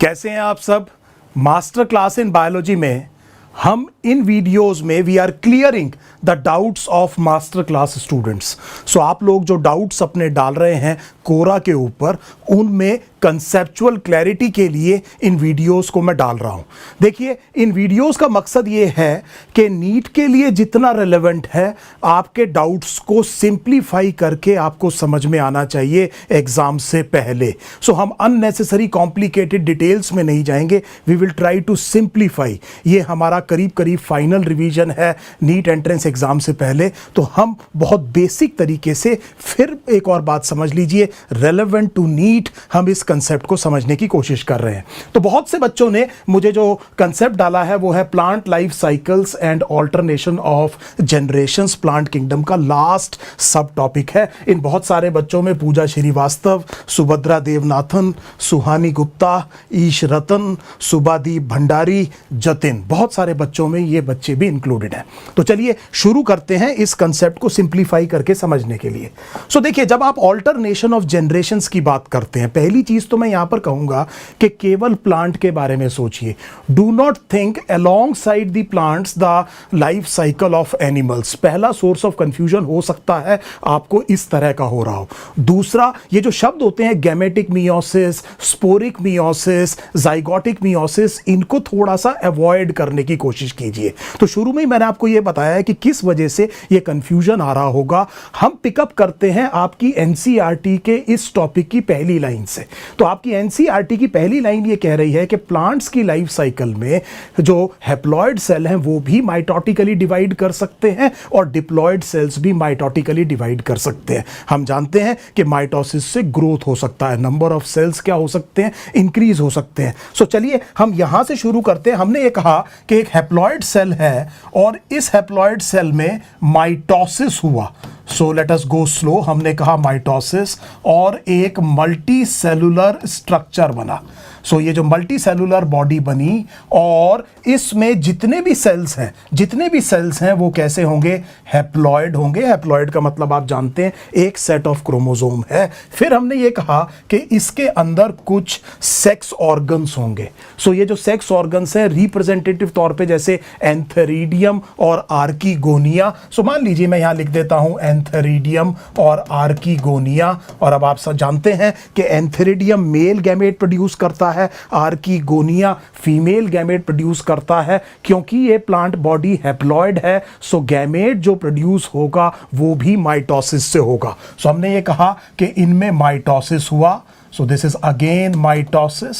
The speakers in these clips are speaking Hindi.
कैसे हैं आप सब। मास्टर क्लास इन बायोलॉजी में हम इन वीडियोस में we are clearing the doubts of master class students. So आप लोग जो डाउट्स अपने डाल रहे हैं कोरा के ऊपर, उनमें कंसेप्चुअल क्लैरिटी के लिए इन वीडियोस को मैं डाल रहा हूं। देखिए, इन वीडियोस का मकसद ये है कि नीट के लिए जितना रेलेवेंट है आपके डाउट्स को सिंप्लीफाई करके आपको समझ में आना चाहिए एग्जाम से पहले। सो हम अननेसेसरी कॉम्प्लिकेटेड डिटेल्स में नहीं जाएंगे, we will try to simplify. ये हमारा करीब करीब फाइनल रिवीजन है नीट एंट्रेंस एग्जाम से पहले, तो हम बहुत बेसिक तरीके से, फिर एक और बात समझ लीजिए, रेलेवेंट टू नीट हम इस कंसेप्ट को समझने की कोशिश कर रहे हैं। तो बहुत से बच्चों ने मुझे जो कंसेप्ट डाला है वो है plant life cycles and alternation of generations, plant kingdom का लास्ट सब टॉपिक है। इन बहुत सारे बच्चों में पूजा श्रीवास्तव, सुभद्रा देवनाथन, सुहानी गुप्ता, ईश रतन, सुबादीप भंडारी, जतिन, बहुत सारे बच्चों में ये बच्चे भी इंक्लूडेड हैं। तो चलिए शुरू करते हैं इस कंसेप्ट को सिंप्लीफाई करके समझने के लिए। सो देखिए, जब आप ऑल्टरनेशन ऑफ जनरेशंस की बात करते हैं, पहली चीज तो मैं यहां पर कहूंगा कि केवल प्लांट के बारे में सोचिए। Do not think along side the plants the life cycle of animals. पहला सोर्स ऑफ कंफ्यूजन हो सकता है आपको इस तरह का हो रहा हो। दूसरा, ये जो शब्द होते हैं gametic meiosis, sporic meiosis, zygotic meiosis, इनको थोड़ा सा अवॉइड करने की कोशिश कीजिए। तो शुरू में ही मैंने आपको यह बताया है कि किस वजह से यह कंफ्यूजन आ रहा होगा। हम पिकअप करते हैं आपकी एनसीईआरटी के इस टॉपिक की पहली लाइन से। तो आपकी एनसीईआरटी की पहली लाइन ये कह रही है कि प्लांट्स की लाइफ साइकिल में जो हैप्लॉइड सेल हैं वो भी माइटोटिकली डिवाइड कर सकते हैं और डिप्लॉइड सेल्स भी माइटोटिकली डिवाइड कर सकते हैं। हम जानते हैं कि माइटोसिस से ग्रोथ हो सकता है, नंबर ऑफ सेल्स क्या हो सकते हैं, इंक्रीज हो सकते हैं। सो चलिए हम यहां से शुरू करते हैं। हमने ये कहा कि एक हैप्लॉइड सेल है और इस हैप्लॉइड सेल में माइटोसिस हुआ। So let us go slow. हमने कहा माइटोसिस और एक मल्टी सेलुलर स्ट्रक्चर बना। सो ये जो मल्टी सेलुलर बॉडी बनी और इसमें जितने भी सेल्स हैं वो कैसे होंगे, हैप्लॉइड होंगे। हैप्लॉइड का मतलब आप जानते हैं एक सेट ऑफ क्रोमोसोम है। फिर हमने ये कहा कि इसके अंदर कुछ सेक्स ऑर्गन्स होंगे। सो ये जो सेक्स ऑर्गन्स हैं रिप्रेजेंटेटिव तौर पे जैसे एंथेरिडियम और आर्कीगोनिया। सो मान लीजिए मैं यहां लिख देता हूं एंथेरिडियम और आर्कीगोनिया। और अब आप सब जानते हैं कि एंथेरिडियम मेल गैमेट प्रोड्यूस करता है, आर्कीगोनिया फीमेल गैमेट प्रोड्यूस करता है। क्योंकि ये प्लांट बॉडी हैप्लॉइड है, सो गैमेट जो प्रोड्यूस होगा वो भी माइटोसिस से होगा। सो हमने ये कहा कि इनमें माइटोसिस हुआ। सो दिस इज अगेन माइटोसिस।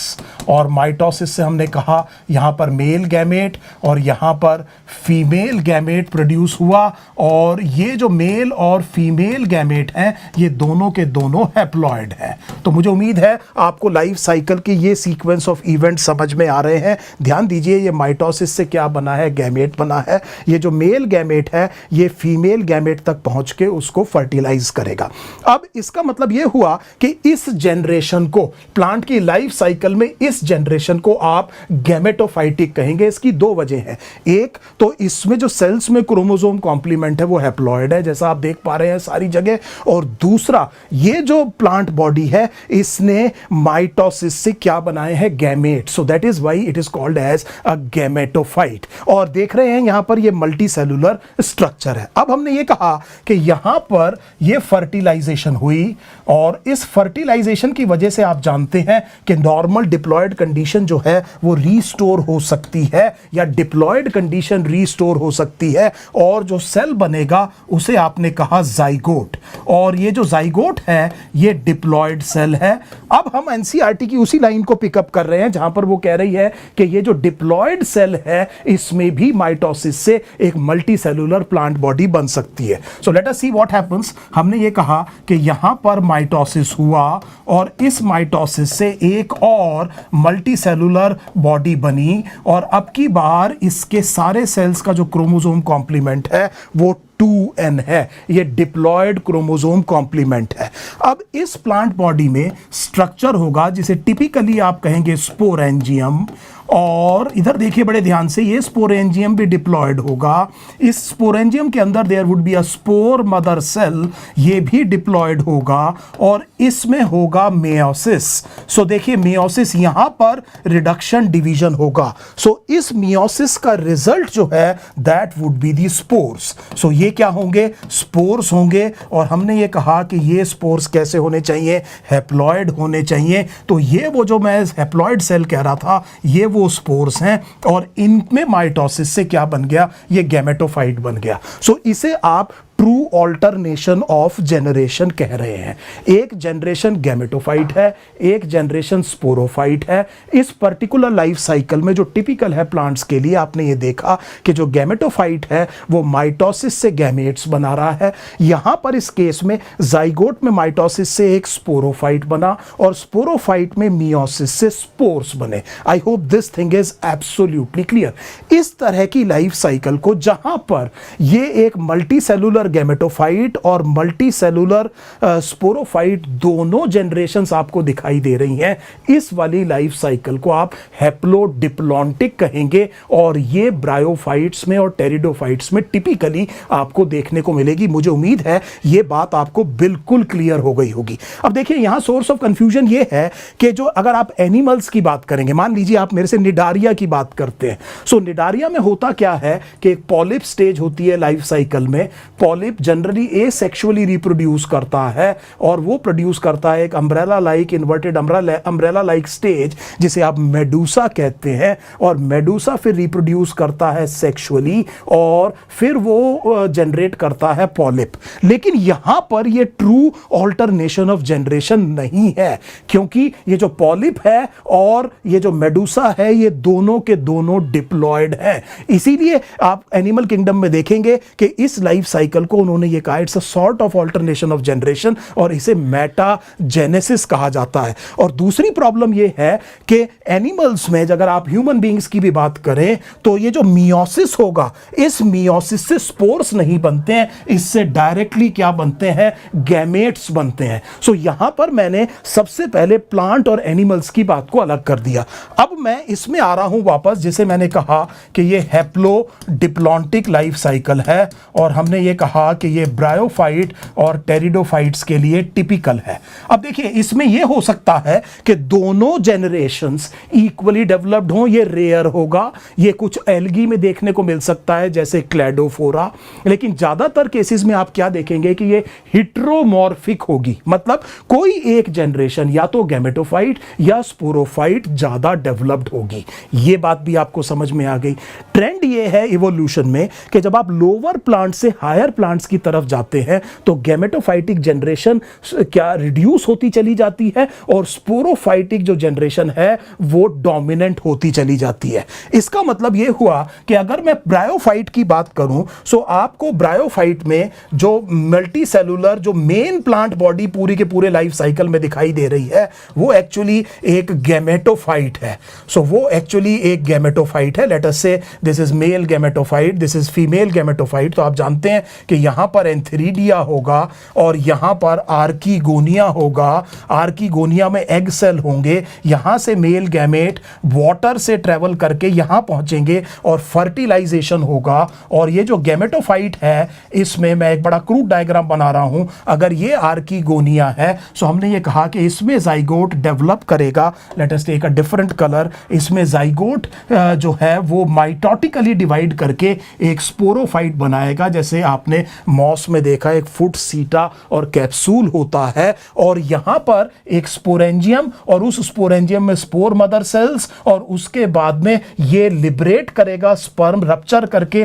और माइटोसिस से हमने कहा यहां पर मेल गैमेट और यहां पर फीमेल गैमेट प्रोड्यूस हुआ। और ये जो मेल और फीमेल गैमेट हैं ये दोनों के दोनों हैप्लॉइड हैं। तो मुझे उम्मीद है आपको लाइफ साइकिल के ये सीक्वेंस ऑफ इवेंट समझ में आ रहे हैं। ध्यान दीजिए, ये माइटोसिस से क्या बना है, गैमेट बना है। ये जो मेल गैमेट है ये फीमेल गैमेट तक पहुंच के उसको फर्टिलाइज करेगा। अब इसका मतलब ये हुआ कि इस जनरेशन को, प्लांट की लाइफ साइकिल में इस जनरेशन को आप गैमेटोफाइटिक कहेंगे। इसकी दो वजह हैं। एक तो इसमें जो सेल्स में क्रोमोसोम कॉम्प्लीमेंट है वो हैप्लॉइड है, जैसा आप देख पा रहे हैं सारी जगह। और दूसरा, ये जो प्लांट बॉडी है इसने माइटोसिस से क्या बनाए हैं, gamete. So that is why it is called as a gametophyte. और देख रहे हैं यहां पर ये मल्टी सेलुलर स्ट्रक्चर है। अब हमने ये कहा कि यहां पर ये फर्टिलाइजेशन हुई और इस फर्टिलाइजेशन की वजह से आप जानते हैं कि नॉर्मल डिप्लॉयड कंडीशन जो है वो रीस्टोर हो सकती है या डिप्लॉयड कंडीशन रीस्टोर हो सकती है। और जो सेल बनेगा उसे आपने कहा जाइगोट। और ये जो जाइगोट है ये डिप्लॉयड सेल है। अब हम एनसीईआरटी की उसी लाइन को पिकअप कर रहे हैं जहां पर वो कह रही है कि ये जो डिप्लॉयड सेल है इसमें भी माइटोसिस से एक मल्टी सेलुलर प्लांट बॉडी बन सकती है। So let us see what happens. हमने ये कहा कि यहां पर माइटोसिस हुआ और इस माइटोसिस से एक और मल्टी सेलुलर बॉडी बनी और अब की बार इसके सारे सेल्स का जो क्रोमोसोम कॉम्प्लीमेंट है वो 2n है। ये डिप्लॉयड क्रोमोसोम कॉम्प्लीमेंट है। अब इस प्लांट बॉडी में स्ट्रक्चर होगा जिसे टिपिकली आप कहेंगे स्पोरेंजियम। और इधर देखिए बड़े ध्यान से, ये स्पोरेंजियम भी डिप्लॉयड होगा। इस स्पोरेंजियम के अंदर there would be a spore mother cell, ये भी डिप्लॉयड होगा और इसमें होगा मेयोसिस। सो देखिए मेयोसिस, यहां पर रिडक्शन डिवीजन होगा। सो इस मेयोसिस का रिजल्ट जो है that would be the spores. So ये क्या होंगे? स्पोर्स होंगे। और हमने ये कहा कि ये स्पोर्स कैसे होने चाहिए? हैप्लॉयड होने चाहिए। तो ये वो जो मैं हैप्लॉयड सेल कह रहा था, ये वो स्पोर्स हैं और इनमें माइटोसिस से क्या बन गया? ये गैमेटोफाइट बन गया। सो इसे आप ट्रू ऑल्टरनेशन ऑफ जनरेशन कह रहे हैं। एक जनरेशन गैमेटोफाइट है, एक जनरेशन स्पोरोफाइट है। इस पर्टिकुलर लाइफ साइकिल में जो टिपिकल है प्लांट्स के लिए, आपने ये देखा कि जो गैमेटोफाइट है वो माइटोसिस से गैमेट्स बना रहा है। यहां पर इस केस में जाइगोट में माइटोसिस से एक स्पोरोफाइट बना और स्पोरोफाइट में मियोसिस से स्पोर्स बने। I hope this thing is absolutely clear. इस तरह की लाइफ साइकिल को, जहां पर ये एक मल्टी सेलुलर गैमेटोफाइट और मल्टी सेलुलर स्पोरोफाइट दोनों जनरेशंस आपको दिखाई दे रही हैं, इस वाली लाइफ साइकिल को आप हैप्लोडिप्लॉन्टिक कहेंगे। और ये ब्रायोफाइट्स में और टेरिडोफाइट्स में टिपिकली आपको देखने को मिलेगी। मुझे उम्मीद है ये बात आपको बिल्कुल क्लियर हो गई होगी। अब देखिए यहां सोर्स ऑफ कंफ्यूजन ये है कि जो अगर आप एनिमल्स की बात करेंगे, मान लीजिए आप मेरे से निडारिया की बात करते हैं। सो निडारिया में होता क्या है कि एक पॉलिप स्टेज होती है लाइफ साइकिल में। पॉलिप जनरली एसेक्सुअली रिप्रोड्यूस करता है और वो प्रोड्यूस करता है एक umbrella like, inverted umbrella like stage, जिसे आप मेडूसा कहते हैं। और मेडूसा फिर रिप्रोड्यूस करता है सेक्सुअली और फिर वो जनरेट करता है पॉलिप। लेकिन यहां पर ये ट्रू ऑल्टरनेशन ऑफ जनरेशन नहीं है, क्योंकि ये जो पॉलिप है और ये जो मेडूसा है, ये दोनों के दोनों डिप्लॉयड हैं। इसीलिए आप एनिमल किंगडम में देखेंगे कि इस लाइफ साइकिल को उन्होंने ये कहा it's a sort of alternation of generation और इसे मेटाजेनेसिस कहा जाता है। और दूसरी प्रॉब्लम ये है कि एनिमल्स में, अगर आप ह्यूमन बीइंग्स की भी बात करें, तो ये जो मियोसिस होगा, इस मियोसिस से स्पोर्स नहीं बनते हैं, इससे डायरेक्टली क्या बनते हैं? गैमेट्स बनते हैं। सो यहां पर मैंने सबसे पहले प्लांट और एनिमल्स की बात को अलग कर दिया। अब मैं इसमें आ रहा हूं वापस, जिसे मैंने कहा कि ये हैप्लोडिप्लॉन्टिक लाइफ साइकिल है और हमने ये कहा कि ये ब्रायोफाइट और टेरिडोफाइट्स के लिए टिपिकल है। अब देखिए इसमें ये हो सकता है कि दोनों जनरेशंस इक्वली डेवलप्ड हों, ये रेयर होगा। ये कुछ एल्गी में देखने को मिल सकता है जैसे क्लैडोफोरा, लेकिन ज्यादातर केसेस में आप क्या देखेंगे कि ये हिट्रोमॉर्फिक होगी। मतलब कोई एक जनरेशन या तो गैमेटोफाइट या स्पोरोफाइट ज्यादा डेवलप्ड होगी। ये बात भी आपको समझ में आ गई। ट्रेंड ये है इवोल्यूशन में कि जब आप लोअर प्लांट से हायर प्लांट्स की तरफ जाते हैं तो गैमेटोफाइटिक जनरेशन क्या रिड्यूस होती चली जाती है और स्पोरोफाइटिक जो जनरेशन है वो डोमिनेंट होती चली जाती है। इसका मतलब यह हुआ कि अगर मैं ब्रायोफाइट की बात करूं, सो आपको ब्रायोफाइट में जो मल्टी सेलुलर जो मेन प्लांट बॉडी पूरी के पूरे लाइफ साइकिल में दिखाई दे रही है, वो एक्चुअली एक गैमेटोफाइट है। सो वो एक्चुअली एक गैमेटोफाइट है। लेट अस से this is male gametophyte, this is female gametophyte. तो आप जानते हैं कि यहां पर एंथेरिडिया होगा और यहां पर आर्कीगोनिया होगा। आर्कीगोनिया में एग सेल होंगे। यहां से मेल गैमेट वाटर से ट्रेवल करके यहां पहुंचेंगे और फर्टिलाइजेशन होगा। और ये जो गैमेटोफाइट है, इसमें मैं एक बड़ा क्रूड डायग्राम बना रहा हूं। अगर ये आर्कीगोनिया है, सो हमने ये कहा कि इसमें जाइगोट डेवलप करेगा। Let us take a different colour. इसमें जाइगोट जो है वो माइटोटिकली डिवाइड करके एक स्पोरोफाइट बनाएगा, जैसे आपने मॉस में देखा एक फुट सीटा और कैप्सूल होता है। और यहां पर एक स्पोरेंजियम और उस स्पोरेंजियम में स्पोर मदर सेल्स और उसके बाद में ये लिबरेट करेगा स्पर्म रप्चर करके,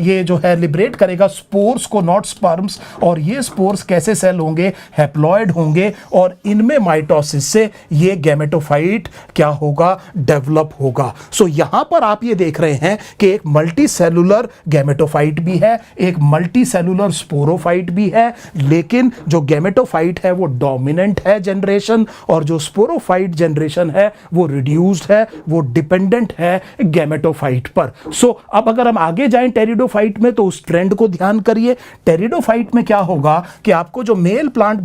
ये जो है लिबरेट करेगा स्पोर्स को, नॉट स्पर्म्स। और ये स्पोर्स कैसे सेल होंगे? हैप्लॉयड होंगे और इनमें माइटोसिस से ये गैमेटोफाइट क्या होगा? डेवलप होगा। सो यहां पर आप ये देख रहे हैं कि एक मल्टी सेलुलर गैमेटोफाइट भी है, एक मल्टी मल्टीसेलुलर स्पोरोफाइट भी है, लेकिन जो गैमेटोफाइट है वो डोमिनेंट है जनरेशन, और जो स्पोरोफाइट जनरेशन है वो रिड्यूस्ड है, वो डिपेंडेंट है गैमेटोफाइट पर। सो अब अगर हम आगे जाएं टेरिडोफाइट में तो उस ट्रेंड को ध्यान करिए। टेरिडोफाइट में क्या होगा कि आपको जो मेन प्लांट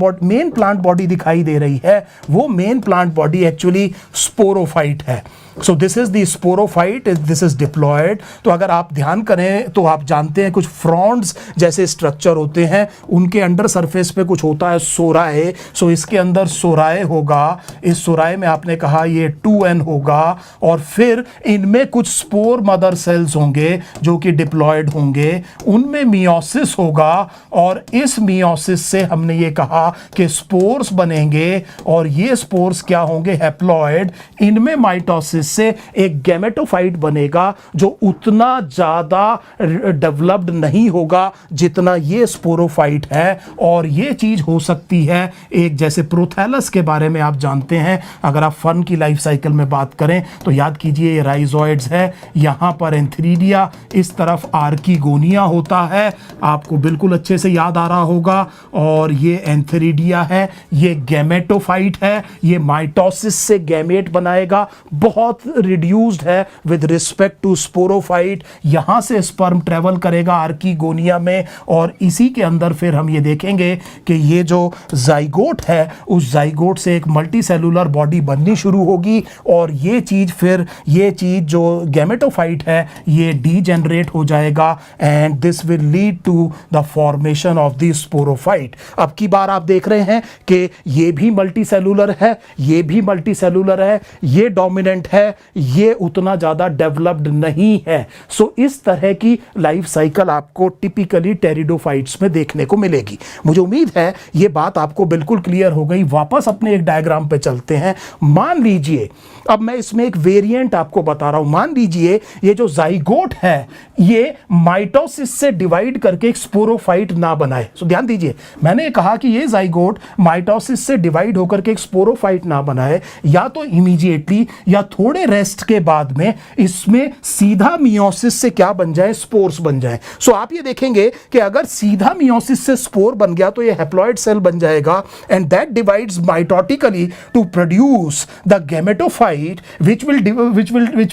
बॉडी दिखाई दे रही है वो main plant body actually sporophyte है। So this is the sporophyte, this is diploid. तो अगर आप ध्यान करें तो आप जानते हैं कुछ फ्रॉन्ड्स जैसे स्ट्रक्चर होते हैं, उनके अंडर सरफेस पे कुछ होता है सोराए। सो इसके अंदर सोराए होगा, इस सोराए में आपने कहा ये 2n होगा, और फिर इनमें कुछ स्पोर मदर सेल्स होंगे जो कि डिप्लॉयड होंगे, उनमें मियोसिस होगा, और इस मियोसिस से हमने ये कहा कि स्पोर्स बनेंगे, और ये स्पोर्स क्या होंगे, हैप्लॉयड। इनमें माइटोसिस से एक गैमेटोफाइट बनेगा जो उतना ज्यादा डेवलप्ड नहीं होगा जितना ये स्पोरोफाइट है, और ये चीज हो सकती है एक, जैसे प्रोथैलस के बारे में आप जानते हैं, अगर आप फन की लाइफ साइकिल में बात करें तो याद कीजिए ये राइजोइड्स है, यहां पर एंथ्रीडिया, इस तरफ आर्कीगोनिया होता है, आपको बिल्कुल अच्छे से याद आ रहा होगा, और ये एंथ्रीडिया है, ये गैमेटोफाइट है, ये माइटोसिस से गैमेट बनाएगा, बहुत रिड्यूस्ड है विद रिस्पेक्ट टू स्पोरोफाइट। यहां से स्पर्म ट्रेवल करेगा आर्कीगोनिया में, और इसी के अंदर फिर हम ये देखेंगे कि ये जो जाइगोट है उस जाइगोट से एक मल्टीसेलुलर बॉडी बननी शुरू होगी, और ये चीज जो गैमेटोफाइट है ये डीजेनरेट हो जाएगा, and this will lead to the formation of the sporophyte. अब की बार आप देख रहे हैं कि ये भी मल्टीसेलुलर है, ये भी मल्टीसेलुलर है, ये डोमिनेंट है, ये उतना ज्यादा डेवलप्ड नहीं है। सो इस तरह की लाइफ साइकिल आपको टिपिकली टेरिडोफाइट्स में देखने को मिलेगी। मुझे उम्मीद है ये बात आपको बिल्कुल क्लियर हो गई। वापस अपने एक डायग्राम पे चलते हैं। मान लीजिए अब मैं इसमें एक वेरिएंट आपको बता रहा हूं। मान लीजिए ये जो जाइगोट है ये माइटोसिस से डिवाइड करके एक स्पोरोफाइट ना बनाए। सो ध्यान दीजिए, मैंने कहा कि ये जाइगोट माइटोसिस से डिवाइड होकर के एक स्पोरोफाइट ना बनाए, या तो इमीडिएटली या थोड़े रेस्ट के बाद में इसमें सीधा मियोसिस से क्या बन जाए, स्पोर्स बन जाए। सो आप ये देखेंगे कि अगर सीधा मियोसिस से स्पोर बन गया तो ये हैप्लॉइड सेल बन जाएगा, and that divides mitotically to produce the gametophyte which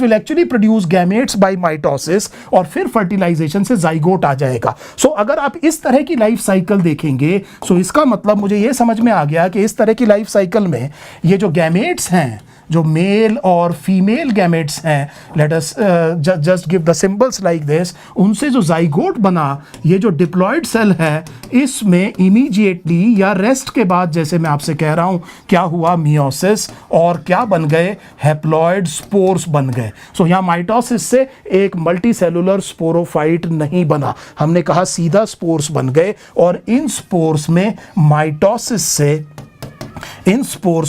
will actually produce gametes by mitosis, और फिर फर्टिलाइजेशन से जाइगोट आ जाएगा। सो अगर आप इस तरह की लाइफ साइकिल देखेंगे, सो इसका मतलब मुझे ये समझ में आ गया कि इस तरह की लाइफ साइकिल में ये जो गैमेट्स हैं, जो मेल और फीमेल गैमेट्स हैं, let us just give the symbols like this, उनसे जो जाइगोट बना, ये जो डिप्लॉयड सेल है, इसमें इमीडिएटली या रेस्ट के बाद, जैसे मैं आपसे कह रहा हूं, क्या हुआ, मियोसिस, और क्या बन गए, हैप्लॉयड स्पोर्स बन गए। सो यहां माइटोसिस से एक मल्टीसेलुलर स्पोरोफाइट नहीं बना, हमने कहा सीधा स्पोर्स बन गए, और इन स्पोर्स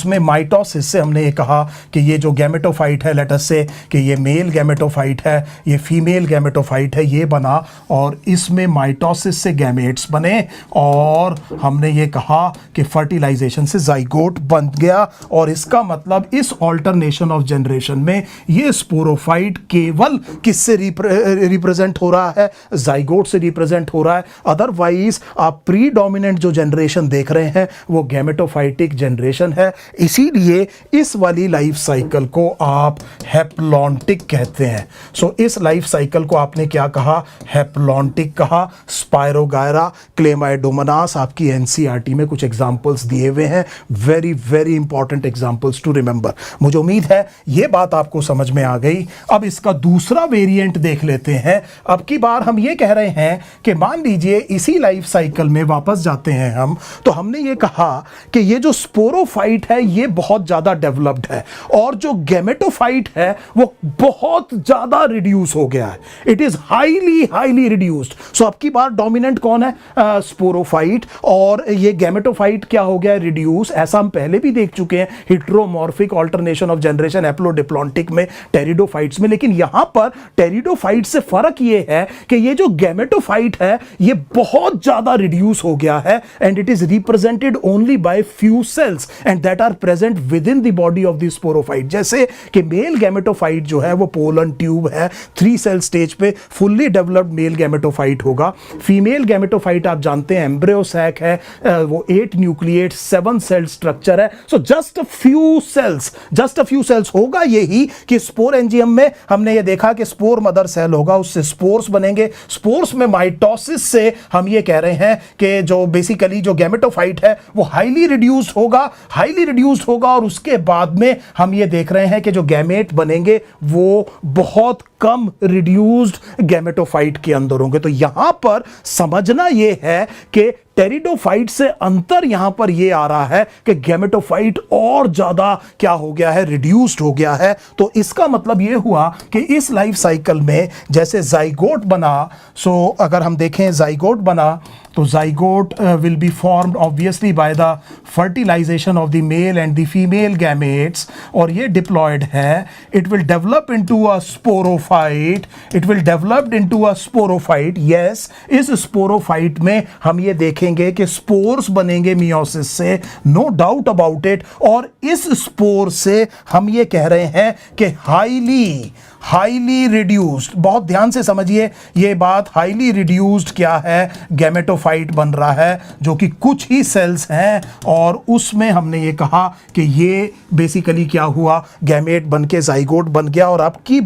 में माइटोसिस से हमने ये कहा कि ये जो गैमेटोफाइट है, लेट अस से कि ये मेल गैमेटोफाइट है, ये फीमेल गैमेटोफाइट है, ये बना, और इसमें माइटोसिस से गैमेट्स बने, और हमने ये कहा कि फर्टिलाइजेशन से जाइगोट बन गया। और इसका मतलब इस ऑल्टरनेशन ऑफ जनरेशन में ये स्पोरोफाइट केवल किससे रिप्रेजेंट हो रहा है, जाइगोट से रिप्रेजेंट हो रहा है। अदरवाइज आप प्री डोमिनेंट जो जनरेशन देख रहे हैं वो गैमेटोफाइटिक जनरेशन है। इसीलिए इस वाली लाइफ साइकिल को आप हैप्लॉन्टिक कहते हैं। सो इस लाइफ साइकिल को आपने क्या कहा, हैप्लॉन्टिक कहा। स्पायरोगायरा, क्लेमाइडोमोनास, आपकी एनसीईआरटी में कुछ एग्जांपल्स दिए हुए हैं, very very important examples to remember. मुझे उम्मीद है ये बात आपको समझ में आ गई। अब इसका दूसरा वेरिएंट देख लेते हैं। अब की बार हम ये कह रहे हैं कि मान लीजिए इसी लाइफ साइकिल में वापस जाते हैं हम, तो हमने ये कहा कि ये जो स्पोरोफाइट है ये बहुत ज्यादा डेवलप्ड है, और जो गैमेटोफाइट है वो बहुत ज्यादा रिड्यूस हो गया है। It is highly reduced. So अब की बार डोमिनेंट कौन है, स्पोरोफाइट, और ये गैमेटोफाइट क्या हो गया, रिड्यूस। ऐसा हम पहले भी देख चुके हैं हिट्रोमॉर्फिक ऑल्टरनेशन ऑफ जनरेशन हैप्लोडिप्लॉन्टिक में, टेरिडोफाइट्स में। लेकिन यहां पर टेरिडोफाइट से फर्क ये है कि ये जो गैमेटोफाइट है ये बहुत ज्यादा रिड्यूस हो गया है, and it is represented only by few cells. Cells and that are present within the body of the sporophyte. जैसे कि मेल गैमेटोफाइट जो है वो पोलन ट्यूब है, 3 सेल स्टेज पे फुल्ली डेवलप्ड मेल गैमेटोफाइट होगा। फीमेल गैमेटोफाइट आप जानते हैं एम्ब्रियो सैक है, वो 8 न्यूक्लिएट 7 सेल स्ट्रक्चर है। So just a few cells होगा यही कि स्पोर एंजियम में हमने ये देखा कि स्पोर मदर सेल होगा, उससे स्पोर्स बनेंगे। स्पोर्स में माइटोसिस से हम ये कह रहे हैं कि जो बेसिकली जो गैमेटोफाइट है वो हाईली रिड्यूस्ड होगा और उसके बाद में हम ये देख रहे हैं कि जो गैमेट बनेंगे वो बहुत कम रिड्यूस्ड गैमेटोफाइट के अंदर होंगे। तो यहां पर समझना यह है कि टेरिडोफाइट से अंतर यहां पर यह आ रहा है कि गैमेटोफाइट और ज्यादा क्या हो गया है, रिड्यूस्ड हो गया है। तो इसका मतलब यह हुआ कि इस लाइफ साइकिल में जैसे जाइगोट बना, सो अगर हम देखें जाइगोट बना तो zygote will be formed obviously by the fertilisation of the male and the female gametes, और ये डिप्लॉयड है। It will develop into a sporophyte, yes. इस स्पोरोफाइट में हम ये देखेंगे कि स्पोर्स बनेंगे मियोसिस से, नो डाउट अबाउट इट। और इस स्पोर से हम ये कह रहे हैं कि हाईली रिड्यूस्ड, बहुत ध्यान से समझिए ये बात, हाईली रिड्यूस्ड क्या है, गैमेटोफाइट बन रहा है जो कि कुछ ही सेल्स हैं, और उसमें हमने ये कहा कि ये बेसिकली क्या हुआ, गैमेट बन के जाइगोट बन गया। और अब की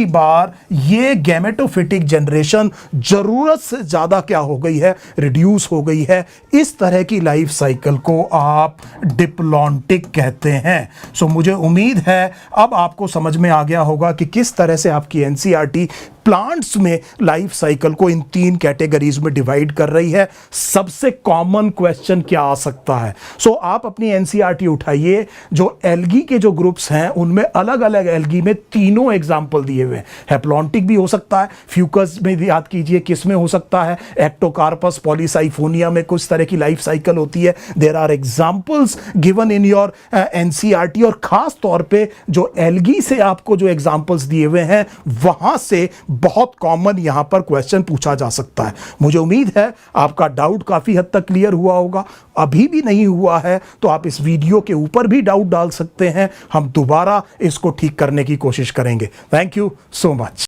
बार ये गैमेटोफिटिक जनरेशन जरूरत से ज्यादा क्या हो गई है, रिड्यूस हो गई है। इस तरह की लाइफ साइकिल को आप डिप्लॉन्टिक कहते हैं। सो मुझे उम्मीद है अब आपको समझ में आ गया होगा कि किस तरह से आपकी एनसीईआरटी प्लांट्स में लाइफ साइकिल को इन 3 कैटेगरीज में डिवाइड कर रही है। सबसे कॉमन क्वेश्चन क्या आ सकता है, सो आप अपनी एनसीईआरटी उठाइए, जो एल्गी के जो ग्रुप्स हैं उनमें अलग अलग एल्गी में 3 एग्जाम्पल दिए हुए हैं। हैप्लॉन्टिक भी हो सकता है, फ्यूकस में भी याद कीजिए किस में हो सकता है, एक्टोकार्पस पॉलीसाइफोनिया में कुछ तरह की लाइफ साइकिल होती है। There are examples given in your NCERT, और खास तौर पे जो एल्गी से आपको जो एग्जाम्पल्स दिए हुए हैं वहां से बहुत कॉमन यहां पर क्वेश्चन पूछा जा सकता है। मुझे उम्मीद है आपका डाउट काफी हद तक क्लियर हुआ होगा। अभी भी नहीं हुआ है तो आप इस वीडियो के ऊपर भी डाउट डाल सकते हैं, हम दोबारा इसको ठीक करने की कोशिश करेंगे। Thank you so much.